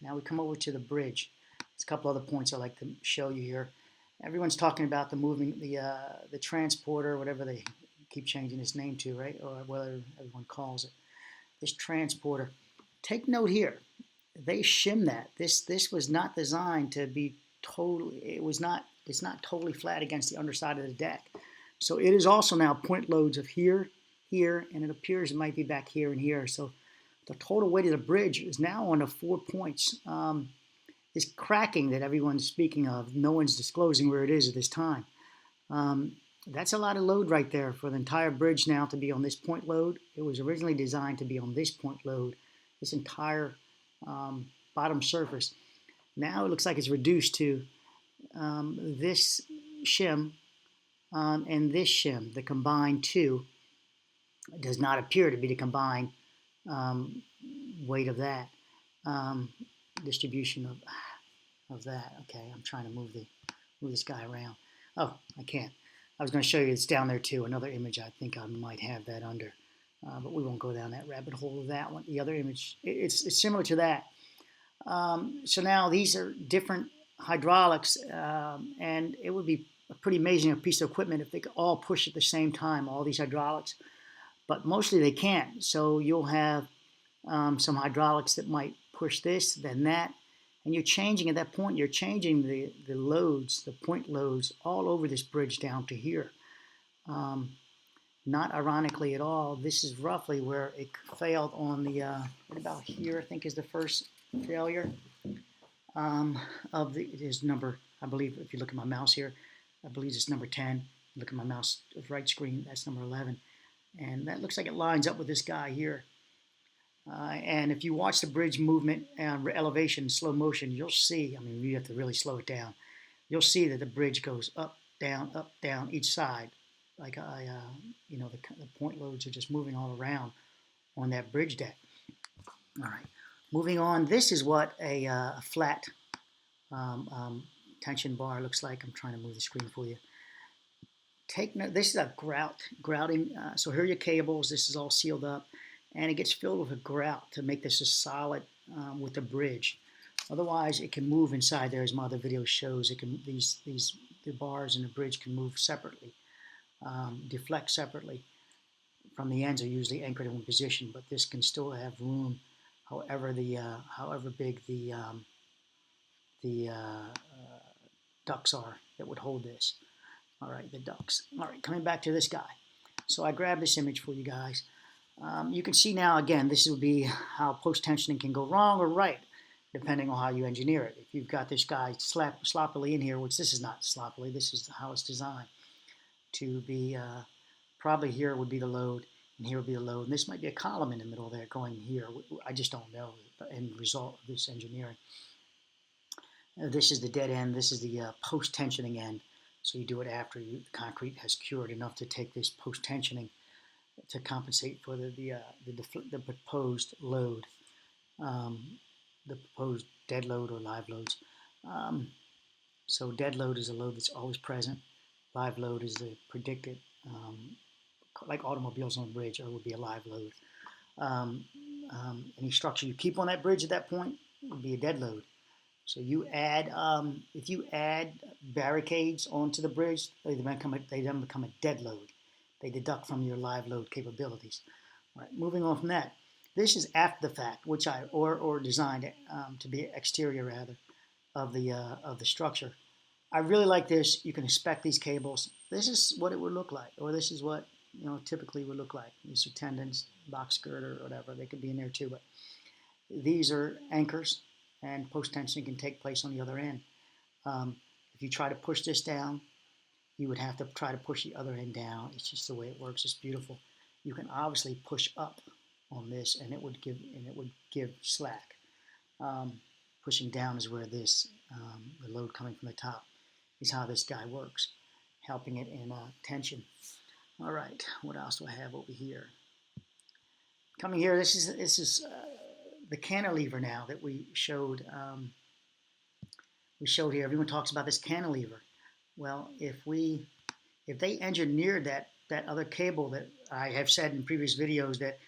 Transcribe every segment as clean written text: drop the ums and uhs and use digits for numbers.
Now we come over to the bridge. There's a couple other points I'd like to show you here. Everyone's talking about the moving, the transporter, whatever they keep changing its name to, right? Or whatever everyone calls it. This transporter. Take note here. They shim that. This was not designed to be totally. It's not totally flat against the underside of the deck. So it is also now point loads of here, here, and it appears it might be back here and here. So the total weight of the bridge is now on the 4 points. This cracking that everyone's speaking of, no one's disclosing where it is at this time. That's a lot of load right there for the entire bridge now to be on this point load. It was originally designed to be on this point load, this entire bottom surface. Now it looks like it's reduced to this shim and this shim. The combined two does not appear to be the combined weight of that. Distribution of that. Okay, I'm trying to move this guy around. Oh, I can't. I was going to show you it's down there too. Another image. I think I might have that under, but we won't go down that rabbit hole of that one. The other image, it's similar to that. So now these are different hydraulics, and it would be a pretty amazing piece of equipment if they could all push at the same time, all these hydraulics. But mostly they can't. So you'll have some hydraulics that might push this, then that, and you're changing at that point. You're changing the loads, the point loads, all over this bridge down to here. Not ironically at all, this is roughly where it failed on the right about here. I think is the first failure of it is number. I believe if you look at my mouse here, I believe it's number 10. Look at my mouse right screen. That's number 11, and that looks like it lines up with this guy here. And if you watch the bridge movement and elevation in slow motion, you'll see, I mean, you have to really slow it down. You'll see that the bridge goes up, down, each side. Like, the point loads are just moving all around on that bridge deck. All right, moving on. This is what a flat tension bar looks like. I'm trying to move the screen for you. Take note, this is a grouting. So here are your cables. This is all sealed up. And it gets filled with a grout to make this a solid with the bridge. Otherwise, it can move inside there, as my other video shows. It can the bars in the bridge can move separately, deflect separately. From the ends are usually anchored in one position, but this can still have room. However big the ducts are that would hold this. All right, the ducts. All right, coming back to this guy. So I grabbed this image for you guys. You can see now, again, this would be how post-tensioning can go wrong or right, depending on how you engineer it. If you've got this guy sloppily in here, which this is not sloppily, this is how it's designed to be, probably here would be the load, and here would be the load, and this might be a column in the middle there going here. I just don't know the end result of this engineering. This is the dead end, this is the post-tensioning end, so you do it after the concrete has cured enough to take this post-tensioning to compensate for the proposed load, the proposed dead load or live loads. So dead load is a load that's always present. Live load is the predicted, like automobiles on a bridge, or would be a live load. Any structure you keep on that bridge at that point would be a dead load. So you add, if you add barricades onto the bridge, they then become a dead load. They deduct from your live load capabilities. All right, moving on from that. This is after the fact, which or designed it to be exterior rather of the structure. I really like this. You can inspect these cables. This is what it would look like, or this is what typically would look like. These are tendons, box girder, or whatever. They could be in there too, but these are anchors, and post-tensioning can take place on the other end. If you try to push this down, you would have to try to push the other end down. It's just the way it works. It's beautiful. You can obviously push up on this, and it would give slack. Pushing down is where this the load coming from the top is how this guy works, helping it in tension. All right, what else do I have over here? Coming here, this is the cantilever now that we showed. We showed here. Everyone talks about this cantilever. Well, if they engineered that other cable that I have said in previous videos that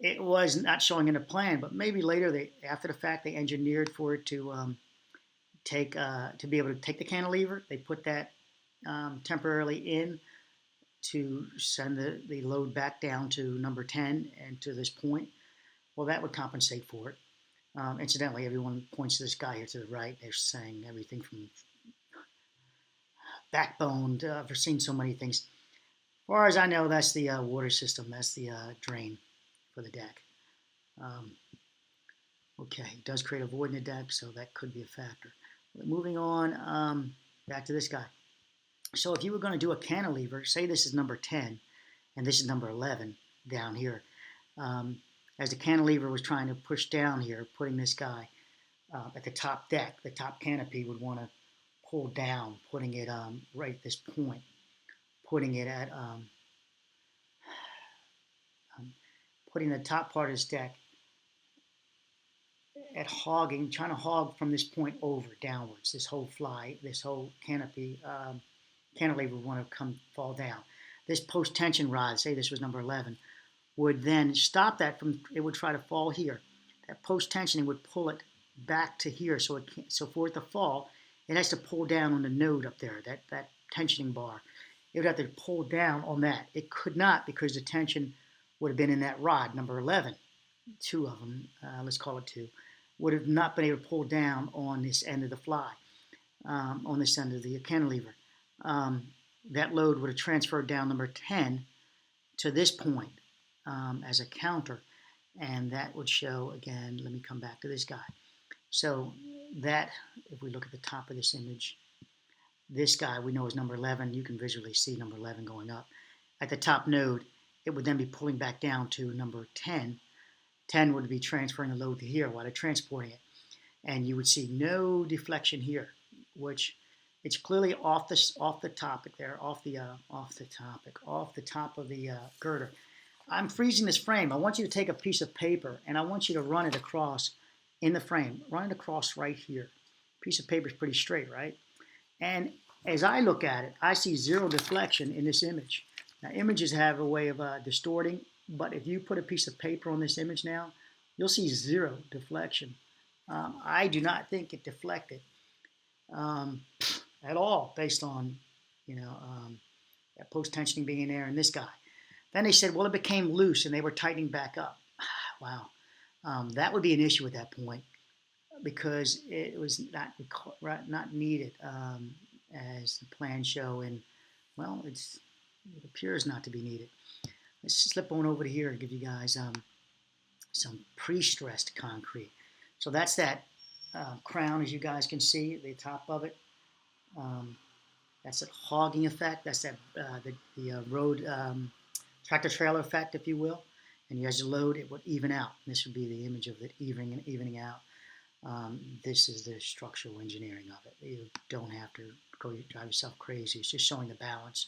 it was not showing in the plan, but maybe later, after the fact, they engineered for it to to be able to take the cantilever. They put that temporarily in to send the load back down to number 10 and to this point. Well, that would compensate for it. Incidentally, everyone points to this guy here to the right. They're saying everything from backbone to, I've seen so many things. As far as I know, that's the water system. That's the drain for the deck. Okay, it does create a void in the deck, so that could be a factor. But moving on, back to this guy. So if you were going to do a cantilever, say this is number 10, and this is number 11 down here. As the cantilever was trying to push down here, putting this guy at the top deck, the top canopy would want to pull down, putting it right at this point, putting it at, putting the top part of this deck at hogging, trying to hog from this point over downwards. This whole this whole canopy, cantilever would want to fall down. This post-tension rod, say this was number 11, would then stop that from, it would try to fall here. That post-tensioning would pull it back to here, so it can't, so for it to fall, it has to pull down on the node up there, that tensioning bar. It would have to pull down on that. It could not, because the tension would have been in that rod, number 11. Two of them, let's call it two, would have not been able to pull down on this end of the fly, on this end of the cantilever. That load would have transferred down number 10 to this point as a counter, and that would show, again, let me come back to this guy. So that, if we look at the top of this image, this guy we know is number 11. You can visually see number 11 going up. At the top node, it would then be pulling back down to number 10. 10 would be transferring the load to here while they're transporting it. And you would see no deflection here, which it's clearly off the topic there, off the top of the girder. I'm freezing this frame. I want you to take a piece of paper and I want you to run it across in the frame. Run it across right here. Piece of paper is pretty straight, right? And as I look at it, I see zero deflection in this image. Now, images have a way of distorting, but if you put a piece of paper on this image now, you'll see zero deflection. I do not think it deflected at all, based on, that post-tensioning being in there and this guy. Then they said, well, it became loose and they were tightening back up. Wow. That would be an issue at that point, because it was not needed as the plans show, and well, it appears not to be needed. Let's slip on over to here and give you guys some pre-stressed concrete. So that's that crown, as you guys can see, the top of it. That's that hogging effect. That's that the road tractor trailer effect, if you will. And as you load, it would even out. This would be the image of it evening out. This is the structural engineering of it. You don't have to drive yourself crazy. It's just showing the balance,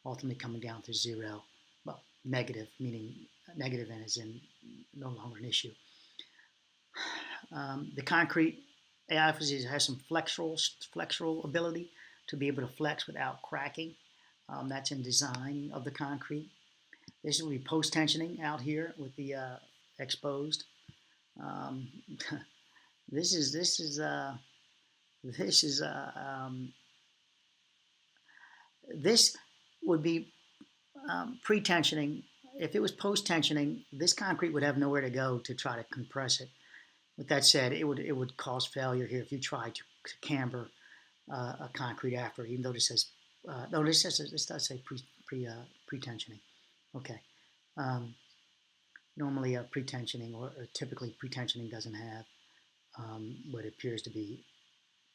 ultimately coming down to zero. Well, negative, meaning negative and as in no longer an issue. The concrete obviously has some flexural ability to be able to flex without cracking. That's in design of the concrete. This will be post-tensioning out here with the exposed. This would be pre-tensioning. If it was post-tensioning, this concrete would have nowhere to go to try to compress it. With that said, it would cause failure here if you tried to camber a concrete after, even though this says this does say pre-tensioning. Okay. Normally pre-tensioning or typically pre-tensioning doesn't have what appears to be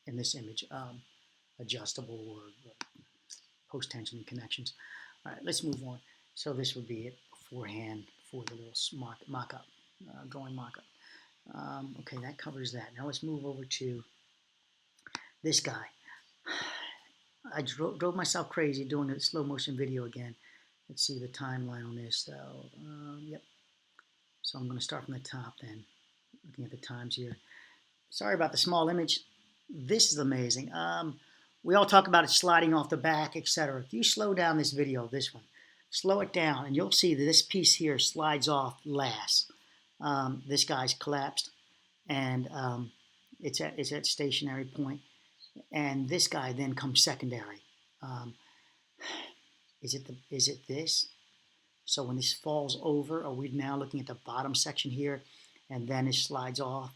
in this image adjustable or post-tensioning connections. All right, let's move on. So this would be it beforehand for the little mock-up, drawing mock-up. Okay, that covers that. Now let's move over to this guy. I drove myself crazy doing a slow motion video again. Let's see the timeline on this. So, yep. So I'm going to start from the top then, looking at the times here. Sorry about the small image. This is amazing. We all talk about it sliding off the back, etc. If you slow down this video, this one, slow it down, and you'll see that this piece here slides off last. This guy's collapsed, and it's at stationary point, and this guy then comes secondary. Um, is it this? So when this falls over, are we now looking at the bottom section here, and then it slides off?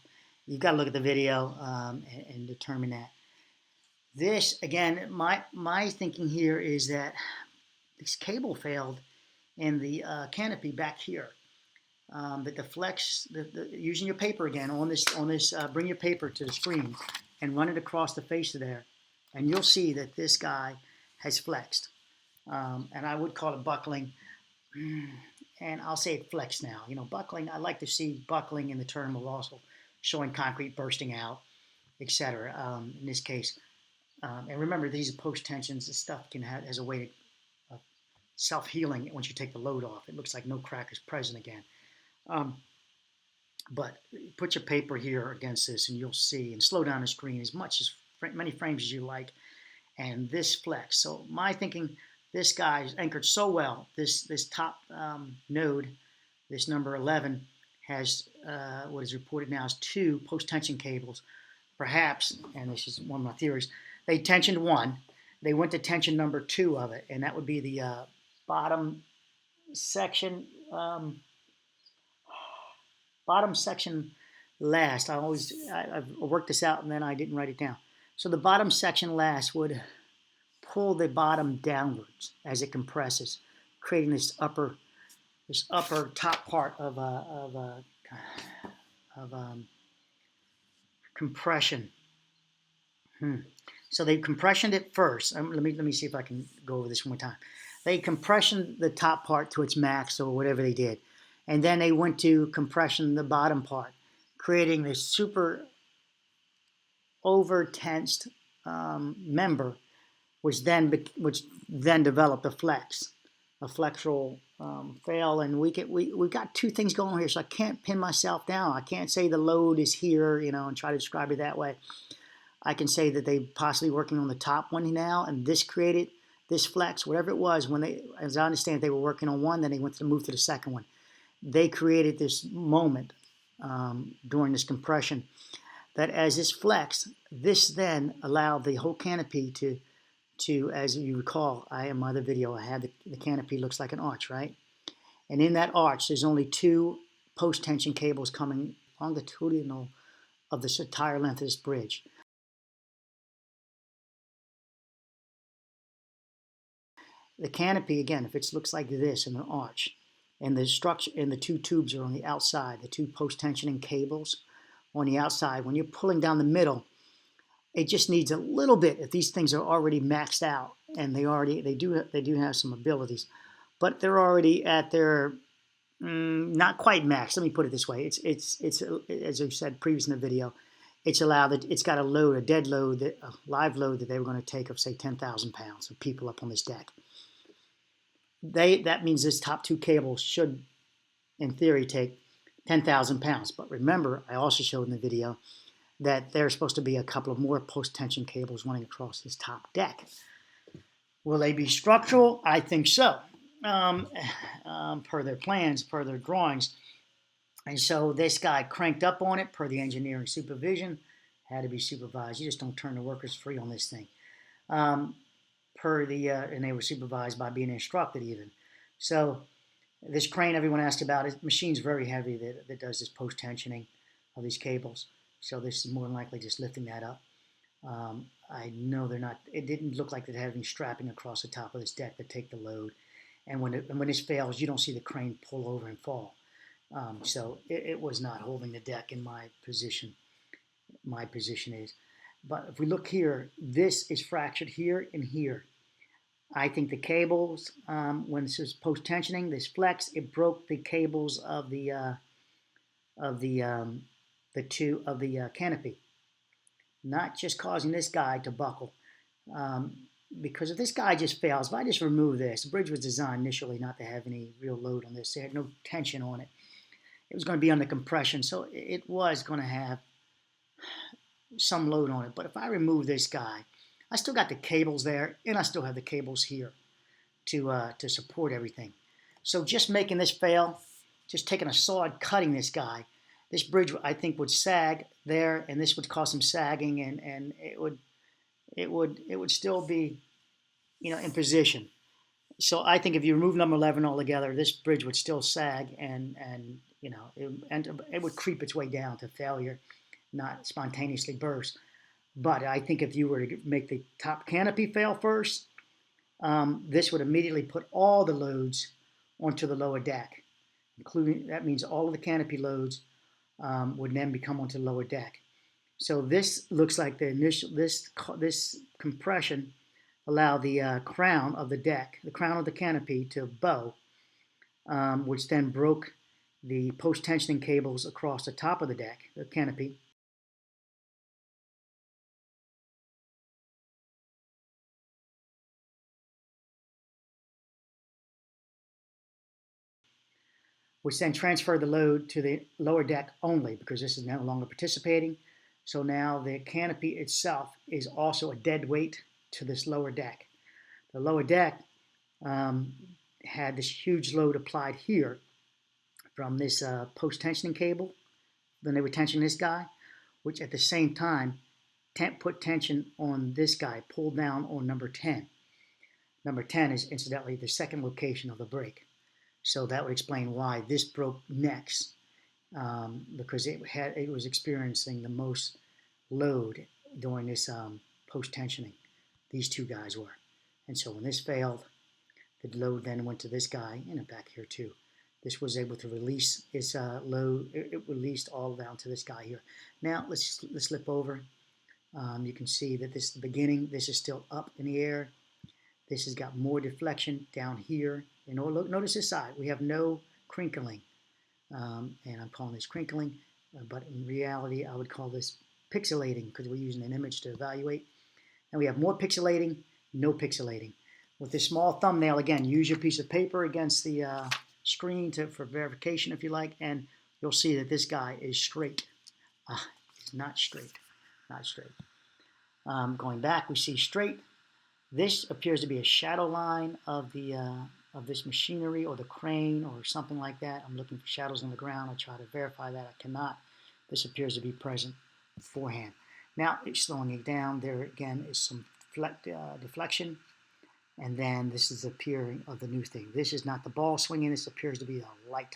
You've got to look at the video and determine that. This, again, my thinking here is that this cable failed in the canopy back here. That the flex, using your paper again on this, bring your paper to the screen and run it across the face of there, and you'll see that this guy has flexed. And I would call it buckling. And I'll say it flexed now. You know, buckling, I like to see buckling in the term of also showing concrete bursting out, etc. In this case. And remember, these are post tensions. This stuff has a way of self-healing once you take the load off. It looks like no crack is present again. But put your paper here against this and you'll see, and slow down the screen as many frames as you like, and this flex. So my thinking, this guy is anchored so well. This top node, this number 11, has what is reported now as 2 post-tension cables. Perhaps, and this is one of my theories, they tensioned one. They went to tension number 2 of it, and that would be the bottom section. Bottom section last. I've worked this out and then I didn't write it down. So the bottom section last would pull the bottom downwards as it compresses, creating this upper top part of compression. So they compressioned it first. Let me see if I can go over this one more time. They compressioned the top part to its max or whatever they did. And then they went to compression the bottom part, creating this super over-tensed member, which then developed a flexural fail. And we've got 2 things going on here, so I can't pin myself down. I can't say the load is here, and try to describe it that way. I can say that they possibly working on the top one now, and this created this flex, whatever it was. When as I understand, they were working on one, then they went to move to the second one. They created this moment during this compression that as this flexed, this then allowed the whole canopy to, as you recall, in my other video, I had the canopy looks like an arch, right? And in that arch, there's only 2 post-tension cables coming longitudinal of this entire length of this bridge. The canopy, again, if it looks like this in an arch, and the structure and the 2 tubes are on the outside, the 2 post-tensioning cables on the outside. When you're pulling down the middle, it just needs a little bit. If these things are already maxed out, and they do have some abilities, but they're already at their not quite max. Let me put it this way: it's as I said previously in the video, it's got a dead load, a live load that they were going to take of say 10,000 pounds of people up on this deck. That means this top 2 cables should, in theory, take 10,000 pounds. But remember, I also showed in the video that there's supposed to be a couple of more post-tension cables running across this top deck. Will they be structural? I think so, per their plans, per their drawings. And so this guy cranked up on it per the engineering supervision. Had to be supervised. You just don't turn the workers free on this thing. And they were supervised by being instructed even. So this crane everyone asked about, the machine's very heavy that does this post-tensioning of these cables. So this is more than likely just lifting that up. I know they're not, it didn't look like they're having strapping across the top of this deck to take the load. And when this fails, you don't see the crane pull over and fall. So it was not holding the deck in my position. My position is. But if we look here, this is fractured here and here. I think the cables, when this is post-tensioning, this flex, it broke the cables of the canopy, not just causing this guy to buckle. Because if this guy just fails, if I just remove this, the bridge was designed initially not to have any real load on this. They had no tension on it. It was going to be under compression, so it was going to have some load on it. But if I remove this guy, I still got the cables there, and I still have the cables here to support everything. So just making this fail just taking a sawed, cutting this guy. This bridge, I think, would sag there, and this would cause some sagging, and it would still be, in position. So I think if you remove number 11 altogether, this bridge would still sag, and it would creep its way down to failure, not spontaneously burst. But I think if you were to make the top canopy fail first, this would immediately put all the loads onto the lower deck, including, that means all of the canopy loads would then become onto the lower deck. So this looks like this compression allowed the crown of the deck, the crown of the canopy to bow, which then broke the post-tensioning cables across the top of the deck, the canopy, which then transferred the load to the lower deck only, because this is no longer participating. So now the canopy itself is also a dead weight to this lower deck. The lower deck had this huge load applied here from this post-tensioning cable. Then they were tensioning this guy, which at the same time put tension on this guy, pulled down on number 10. Number 10 is incidentally the second location of the break. So that would explain why this broke next, because it was experiencing the most load during this post-tensioning. These two guys were. And so when this failed, the load then went to this guy, and back here too. This was able to release its load. It released all down to this guy here. Now let's flip over. You can see that this is the beginning. This is still up in the air. This has got more deflection down here. Look, notice this side. We have no crinkling, and I'm calling this crinkling, but in reality, I would call this pixelating because we're using an image to evaluate. And we have more pixelating, no pixelating. With this small thumbnail, again, use your piece of paper against the screen for verification if you like, and you'll see that this guy is straight. It's not straight, not straight. Going back, we see straight. This appears to be a shadow line of this machinery or the crane or something like that. I'm looking for shadows on the ground. I try to verify that. I cannot. This appears to be present beforehand. Now it's slowing it down. There again is some deflection. And then this is the appearing of the new thing. This is not the ball swinging. This appears to be a light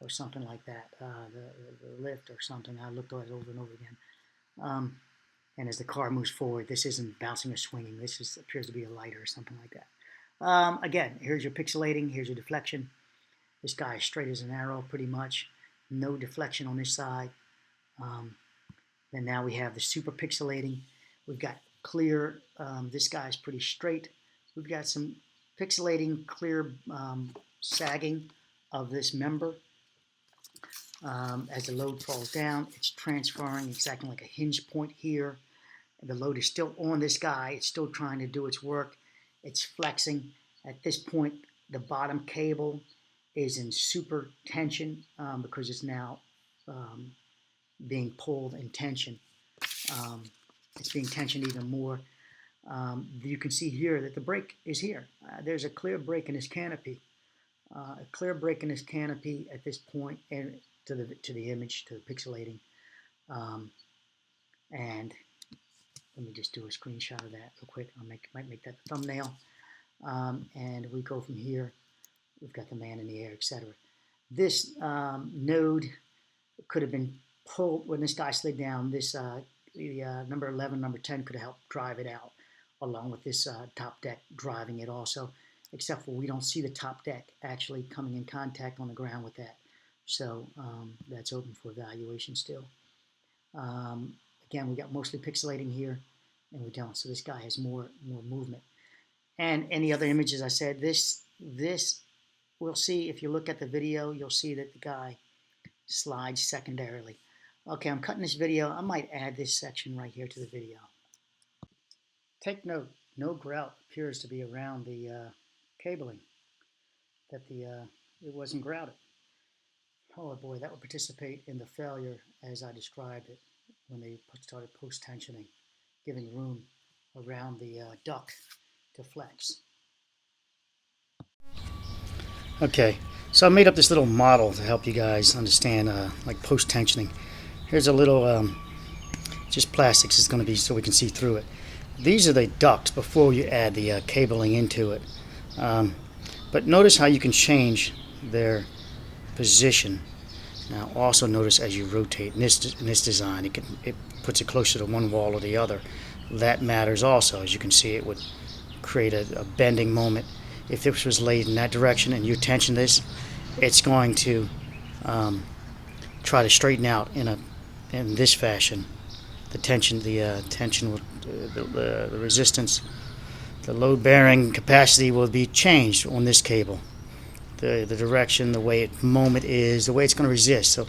or something like that, the lift or something. I looked at it over and over again. And as the car moves forward, this isn't bouncing or swinging. This appears to be a light or something like that. Again, here's your pixelating. Here's your deflection. This guy is straight as an arrow, pretty much. No deflection on this side. Then now we have the super pixelating. We've got clear. This guy's pretty straight. We've got some pixelating, clear sagging of this member. As the load falls down, it's transferring. It's acting like a hinge point here. The load is still on this guy. It's still trying to do its work. It's flexing. At this point, the bottom cable is in super tension because it's now being pulled in tension. It's being tensioned even more. You can see here that the break is here. There's a clear break in this canopy. A clear break in this canopy at this point, and to the image, to the pixelating. And let me just do a screenshot of that real quick. Might make that the thumbnail. And we go from here. We've got the man in the air, etc. This node could have been pulled when this guy slid down. This number 11, number 10 could have helped drive it out, along with this top deck driving it also. Except for we don't see the top deck actually coming in contact on the ground with that. So that's open for evaluation still. Again, we got mostly pixelating here, and we don't. So this guy has more movement. And any other images I said, this we'll see. If you look at the video, you'll see that the guy slides secondarily. Okay, I'm cutting this video. I might add this section right here to the video. Take note, no grout appears to be around the cabling, that it wasn't grouted. Oh boy, that would participate in the failure as I described it when they started post-tensioning, giving room around the duct to flex. Okay, so I made up this little model to help you guys understand like post-tensioning. Here's a little just plastics. It's going to be so we can see through it. These are the ducts before you add the cabling into it. But notice how you can change their position. Now also notice as you rotate in this design, it puts it closer to one wall or the other. That matters also. As you can see, it would create a bending moment. If this was laid in that direction and you tension this, it's going to try to straighten out in this fashion. The tension, the resistance, the load bearing capacity will be changed on this cable. The direction, the way its moment is, the way it's going to resist. So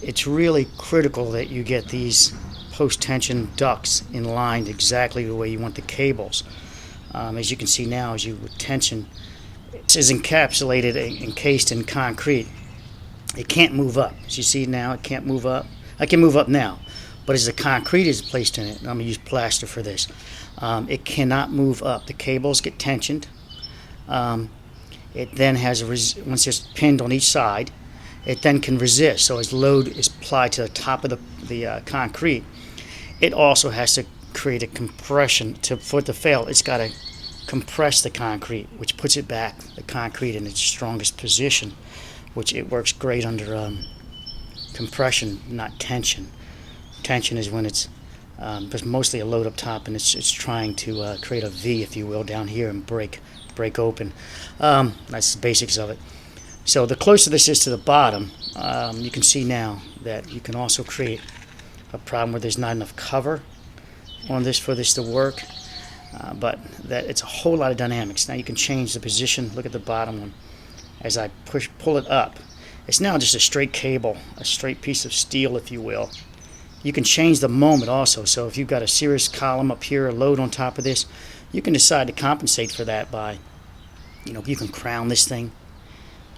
it's really critical that you get these post-tension ducts in line exactly the way you want the cables. As you can see now, as you tension, this is encased in concrete. It can't move up. As you see now, it can't move up. I can move up now, but as the concrete is placed in it, I'm going to use plaster for this, it cannot move up. The cables get tensioned. It then has once it's pinned on each side, it then can resist. So as load is applied to the top of the concrete, it also has to create a compression for it to fail. It's got to compress the concrete, which puts it back, the concrete, in its strongest position, which it works great under compression, not tension. Tension is when it's mostly a load up top, and it's trying to create a V, if you will, down here and break open. That's the basics of it. So the closer this is to the bottom, you can see now that you can also create a problem where there's not enough cover on this for this to work. But that it's a whole lot of dynamics. Now you can change the position. Look at the bottom one. As I pull it up, it's now just a straight cable, a straight piece of steel, if you will. You can change the moment also. So if you've got a serious column up here, a load on top of this, you can decide to compensate for that by, you can crown this thing.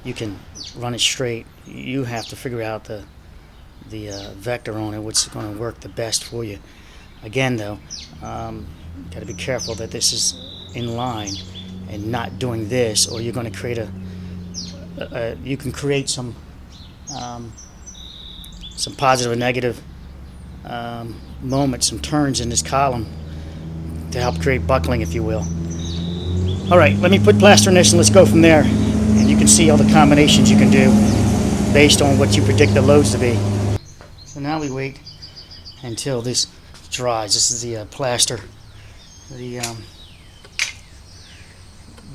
You can run it straight. You have to figure out the vector on it, what's going to work the best for you. Again, though, got to be careful that this is in line and not doing this, or you're going to create you can create some positive and negative moments, some turns in this column to help create buckling, if you will. All right, let me put plaster in this and let's go from there. And you can see all the combinations you can do based on what you predict the loads to be. So now we wait until this dries. This is the plaster.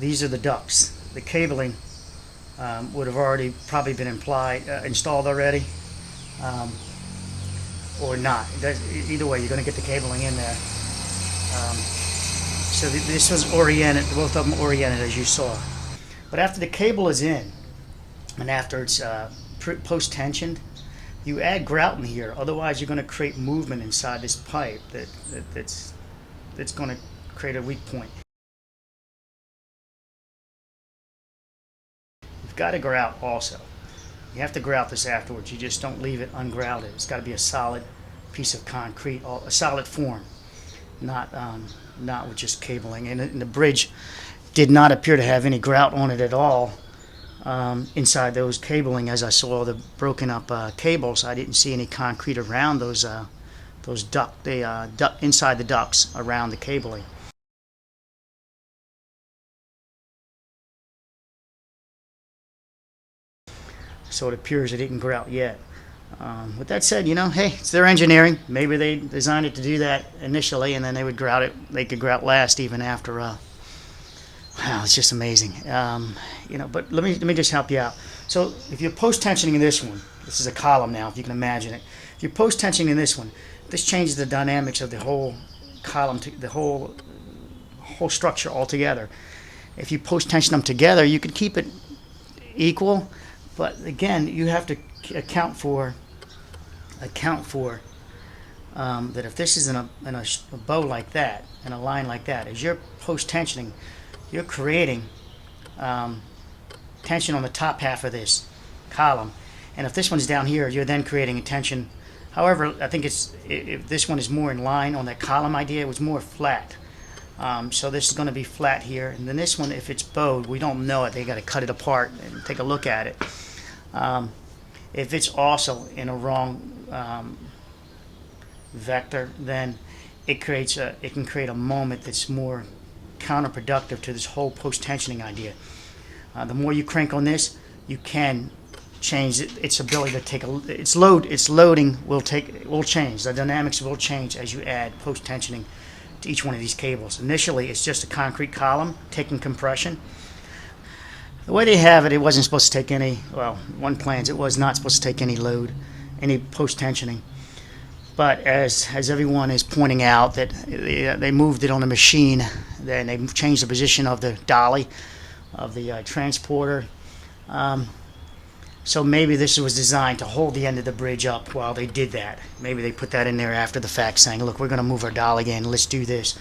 These are the ducts. The cabling would have already probably been installed already, or not. Either way, you're going to get the cabling in there. So this was oriented, both of them oriented as you saw. But after the cable is in, and after it's post-tensioned, you add grout in here. Otherwise, you're going to create movement inside this pipe that's going to create a weak point. You've got to grout also. You have to grout this afterwards. You just don't leave it ungrouted. It's got to be a solid piece of concrete, a solid form, not with just cabling. And the bridge did not appear to have any grout on it at all. Inside those cabling, as I saw the broken up cables, I didn't see any concrete around those inside the ducts around the cabling. So it appears it didn't grout yet. With that said, hey, it's their engineering. Maybe they designed it to do that initially, and then they would grout it. They could grout last even after. Wow, it's just amazing. But let me just help you out. So if you're post-tensioning in this one, this is a column now, if you can imagine it. If you're post-tensioning in this one, this changes the dynamics of the whole column, the whole structure altogether. If you post-tension them together, you could keep it equal, but again, you have to account for that if this is in a bow like that, in a line like that, as you're post-tensioning, you're creating tension on the top half of this column, and if this one's down here, you're then creating a tension. However, I think if this one is more in line on that column idea, it was more flat. So this is going to be flat here, and then this one, if it's bowed, we don't know it. They got to cut it apart and take a look at it. If it's also in a wrong vector, then it can create a moment that's more counterproductive to this whole post-tensioning idea. The more you crank on this, you can change its ability to take its loading will change. The dynamics will change as you add post-tensioning to each one of these cables. Initially, it's just a concrete column taking compression. The way they have it, it wasn't supposed to take any, well, one plans, it was not supposed to take any load, any post-tensioning. But as everyone is pointing out, that they moved it on a machine, then they changed the position of the dolly, of the transporter. So maybe this was designed to hold the end of the bridge up while they did that. Maybe they put that in there after the fact, saying, look, we're going to move our dolly in, let's do this.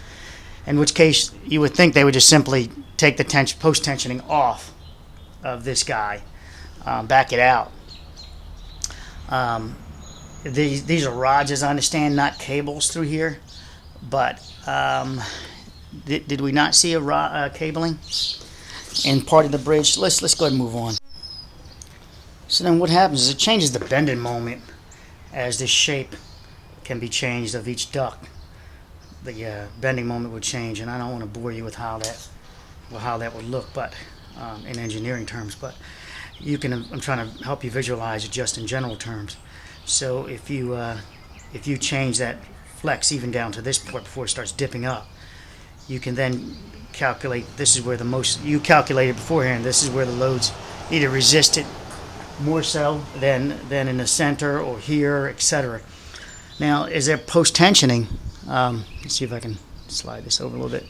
In which case, you would think they would just simply take the post-tensioning off of this guy, back it out. These are rods, as I understand, not cables through here. But did we not see a cabling in part of the bridge? Let's go ahead and move on. So then what happens is it changes the bending moment as the shape can be changed of each duct. The bending moment would change, and I don't want to bore you with how that would look, but in engineering terms. But you can. I'm trying to help you visualize it just in general terms. So if you change that flex even down to this point before it starts dipping up, you can then calculate. This is where you calculated beforehand. This is where the loads either resist it more so than in the center or here, etc. Now, is there post-tensioning? Let's see if I can slide this over a little bit.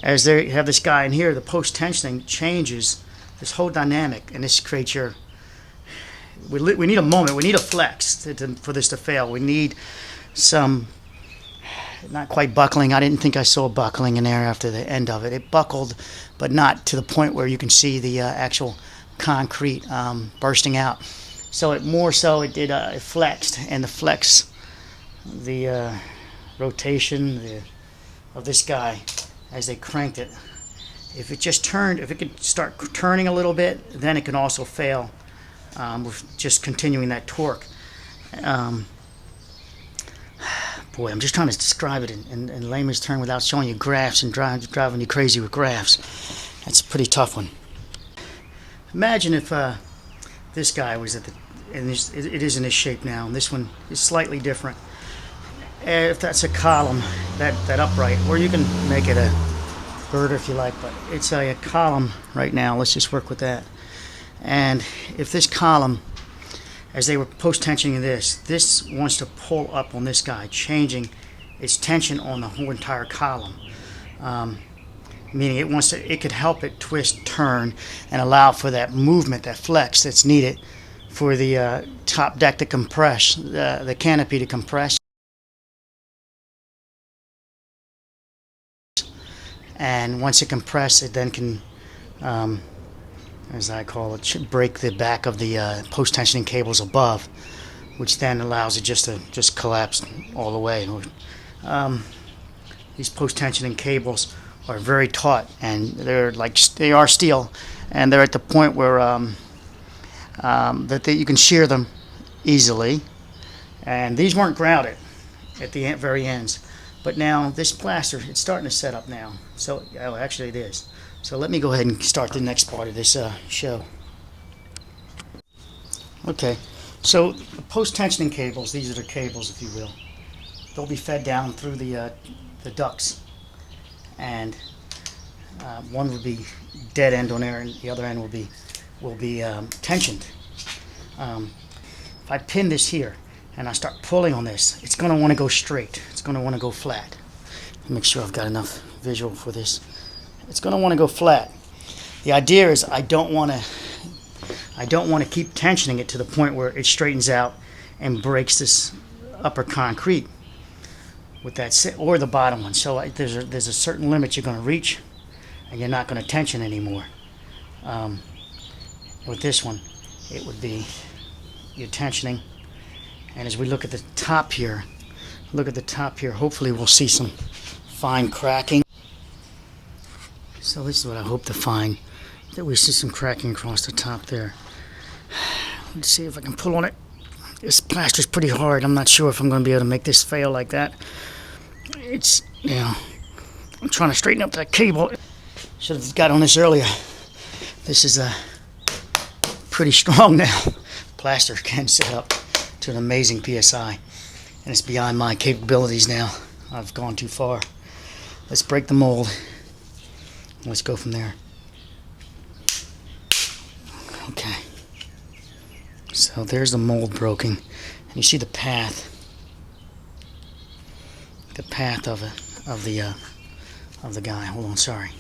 As they have this guy in here, the post-tensioning changes this whole dynamic, and this creates your. We need a moment. We need a flex for this to fail. We need some, not quite buckling. I didn't think I saw buckling in there after the end of it. It buckled, but not to the point where you can see the actual concrete bursting out. So it flexed, and the flex, the rotation of this guy as they cranked it. If it could start turning a little bit, then it can also fail with just continuing that torque. Boy, I'm just trying to describe it in layman's terms without showing you graphs and driving you crazy with graphs. That's a pretty tough one. Imagine if this guy was it is in this shape now, and this one is slightly different. If that's a column, that upright, or you can make it a girder if you like, but it's a column right now. Let's just work with that. And if this column, as they were post-tensioning this wants to pull up on this guy, changing its tension on the whole entire column. Meaning it could help it twist, turn, and allow for that movement, that flex that's needed for the top deck to compress, the canopy to compress. And once it compresses, it then can, as I call it, break the back of the post-tensioning cables above, which then allows it just collapse all the way. These post-tensioning cables are very taut, and they are steel, and they're at the point where you can shear them easily. And these weren't grouted at the very ends, but now this plaster, it's starting to set up now. So actually it is. So let me go ahead and start the next part of this show. Okay, so the post-tensioning cables, these are the cables, if you will. They'll be fed down through the ducts, and one will be dead end on there, and the other end will be tensioned. If I pin this here and I start pulling on this, it's going to want to go straight. It's going to want to go flat. Make sure I've got enough visual for this. It's going to want to go flat. The idea is I don't want to keep tensioning it to the point where it straightens out and breaks this upper concrete with that, or the bottom one. So there's a certain limit you're going to reach, and you're not going to tension anymore. With this one, it would be you're tensioning, and as we look at the top here, hopefully we'll see some fine cracking. So this is what I hope to find. That we see some cracking across the top there. Let's see if I can pull on it. This plaster's pretty hard. I'm not sure if I'm going to be able to make this fail like that. It's, you know, I'm trying to straighten up that cable. Should have got on this earlier. This is pretty strong now. Plaster can set up to an amazing PSI. And it's beyond my capabilities now. I've gone too far. Let's break the mold. Let's go from there. Okay. So there's the mold broken. And you see the path. The path of the guy. Hold on, sorry.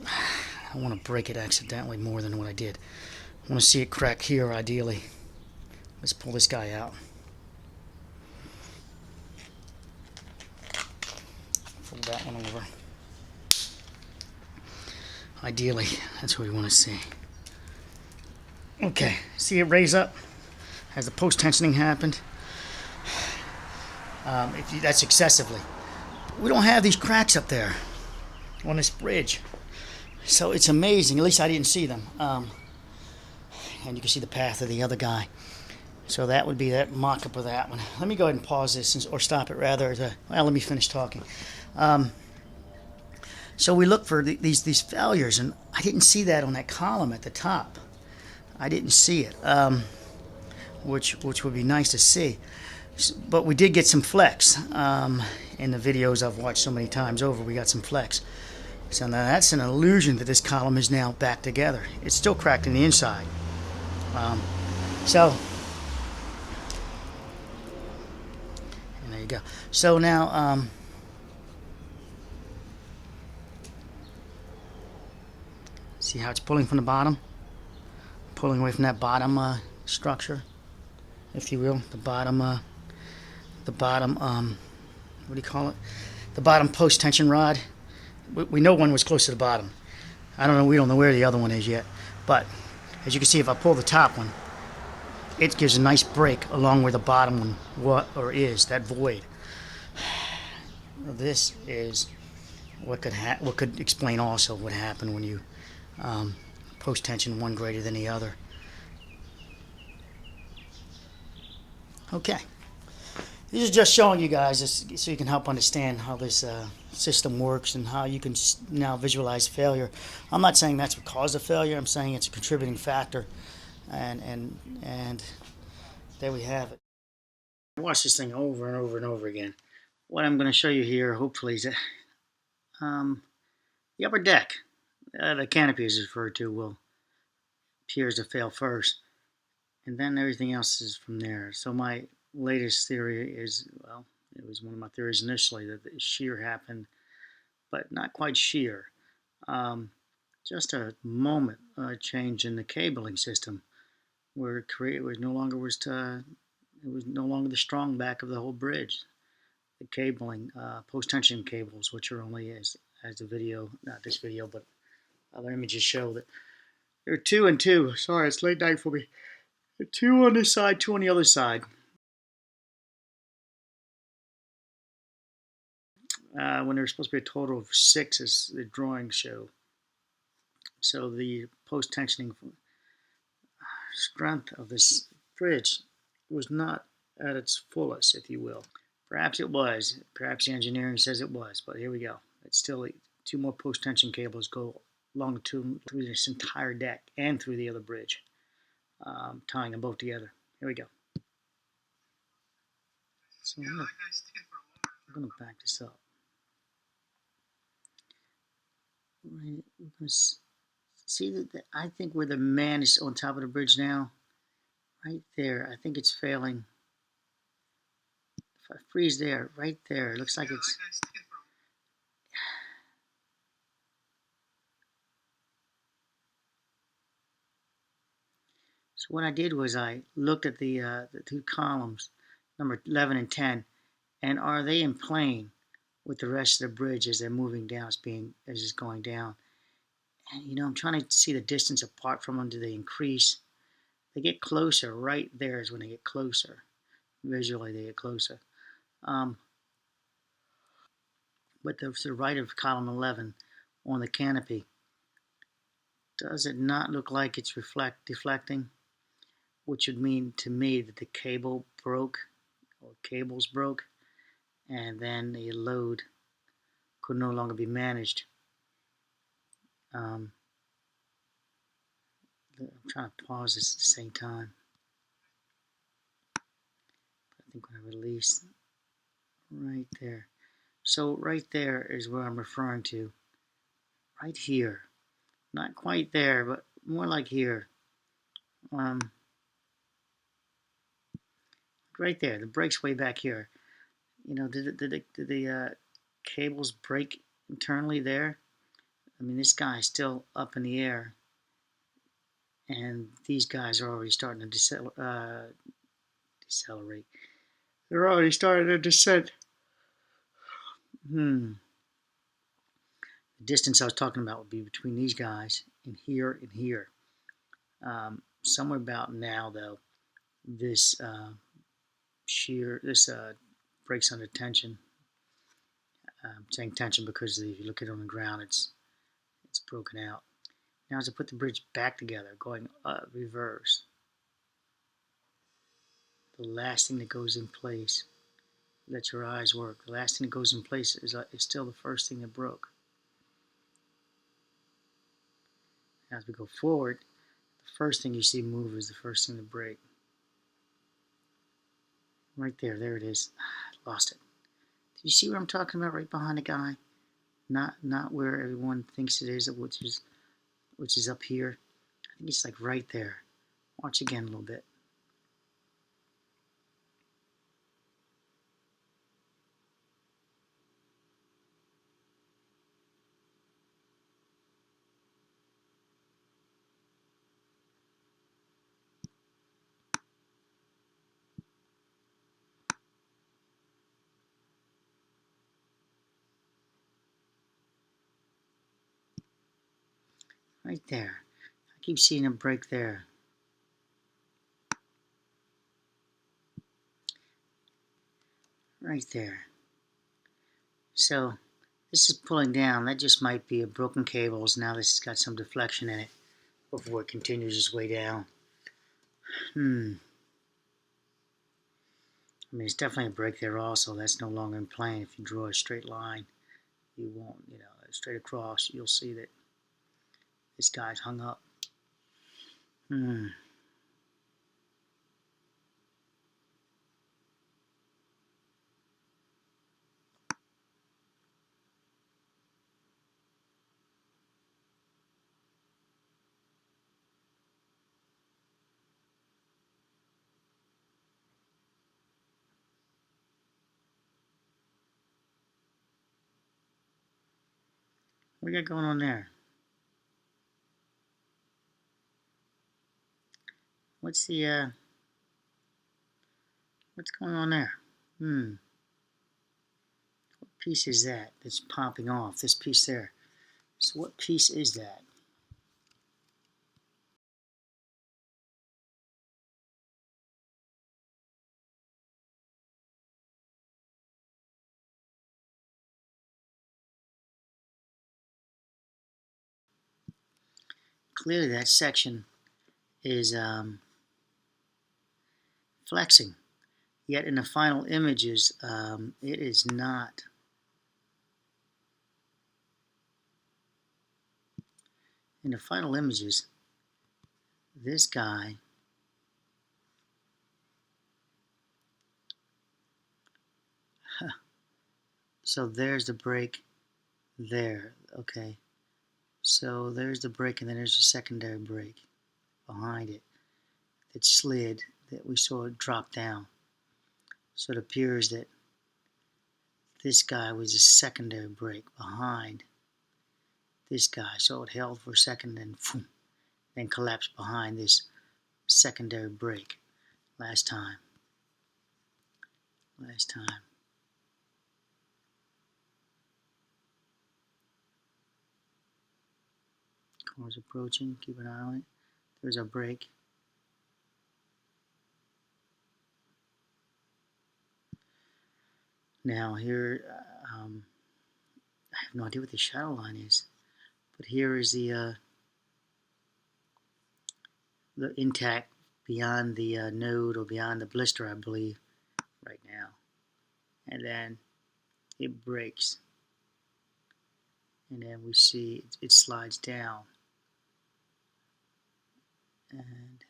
I don't want to break it accidentally more than what I did. I want to see it crack here ideally. Let's pull this guy out. Fold that one over. Ideally, that's what we want to see. Okay, see it raise up as the post-tensioning happened. That's excessively. We don't have these cracks up there on this bridge. So it's amazing. At least I didn't see them. And you can see the path of the other guy. So that would be that mock-up of that one. Let me go ahead and pause this, or stop it rather. Well, let me finish talking. So we look for these failures, and I didn't see that on that column at the top. I didn't see it, which would be nice to see. But we did get some flex in the videos I've watched so many times over. We got some flex. So now that's an illusion that this column is now back together. It's still cracked in the inside. So, and there you go. So now, see how it's pulling from the bottom? Pulling away from that bottom structure, if you will. The bottom, what do you call it? The bottom post-tension rod. We know one was close to the bottom. I don't know, we don't know where the other one is yet. But as you can see, if I pull the top one, it gives a nice break along where the bottom one is, that void. This is what could explain also what happened when you post-tension one greater than the other. Okay. This is just showing you guys this, so you can help understand how this system works and how you can now visualize failure. I'm not saying that's what caused the failure. I'm saying it's a contributing factor, and there we have it. I watched this thing over and over and over again. What I'm going to show you here, hopefully, is that the upper deck, the canopy is referred to, appears to fail first, and then everything else is from there. So my latest theory is, well, it was one of my theories initially, that the shear happened, but not quite shear. Just a moment change in the cabling system, where it was no longer the strong back of the whole bridge. The cabling, post-tension cables, which are only as the video, not this video, but other images show that there are 2 and 2. Sorry, it's late night for me. 2 on this side, 2 on the other side. When there's supposed to be a total of 6, as the drawings show. So the post-tensioning strength of this bridge was not at its fullest, if you will. Perhaps it was. Perhaps the engineering says it was, but here we go. It's still 2 more post-tension cables go along through this entire deck and through the other bridge, tying them both together. Here we go. So I'm going to back this up. Right, see that I think where the man is on top of the bridge now, right there, I think it's failing. If I freeze there, right there, it looks like it's. So what I did was I looked at the 2 columns, number 11 and 10, and are they in plane with the rest of the bridge as they're moving down, as it's going down. And I'm trying to see the distance apart from them. Do they increase? They get closer. Right there is when they get closer. Visually, they get closer. But to the right of column 11 on the canopy, Does it not look like it's deflecting? Which would mean to me that the cable broke, or cables broke, and then the load could no longer be managed. I'm trying to pause this at the same time. I think when I release, right there. So right there is what I'm referring to. Right here. Not quite there, but more like here. Right there. The brake's way back here. You know, did the cables break internally there? I mean, this guy's still up in the air, and these guys are already starting to decelerate. They're already starting to descend. The distance I was talking about would be between these guys and here and here. Somewhere about now, though, this brakes under tension. I'm saying tension because if you look at it on the ground, it's broken out. Now as I put the bridge back together, going reverse, the last thing that goes in place, let your eyes work, the last thing that goes in place is still the first thing that broke. As we go forward, the first thing you see move is the first thing to break. Right there, there it is. Lost it. Do you see what I'm talking about? Right behind the guy, not where everyone thinks it is, which is up here. I think it's like right there. Watch again a little bit. Right there. I keep seeing a break there. Right there. So this is pulling down. That just might be a broken cables. Now this has got some deflection in it before it continues its way down. I mean, it's definitely a break there also. That's no longer in plane. If you draw a straight line, you won't, straight across, you'll see that this guy's hung up. What we got going on there? What's the, what's going on there? What piece is that that's popping off? This piece there. So what piece is that? Clearly that section is flexing. Yet in the final images, it is not. In the final images, this guy so there's the break there. Okay, so there's the break, and then there's a secondary break behind it that slid, that we saw it drop down. So it appears that this guy was a secondary break behind this guy. So it held for a second and then collapsed behind this secondary break last time. Cars approaching, keep an eye on it. There's our break. Now here, I have no idea what the shadow line is, but here is the intact beyond the node or beyond the blister, I believe, right now. And then it breaks. And then we see it slides down. And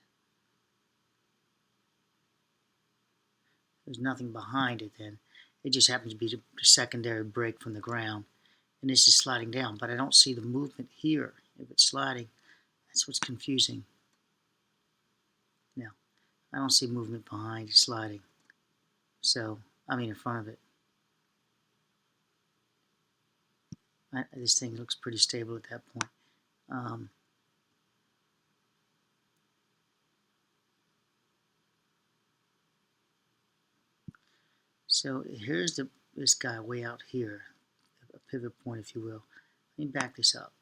there's nothing behind it then. It just happens to be the secondary break from the ground. And this is sliding down, but I don't see the movement here. If it's sliding, that's what's confusing. Now, I don't see movement behind it sliding. So, I mean in front of it. This thing looks pretty stable at that point. So here's this guy way out here, a pivot point, if you will. Let me back this up.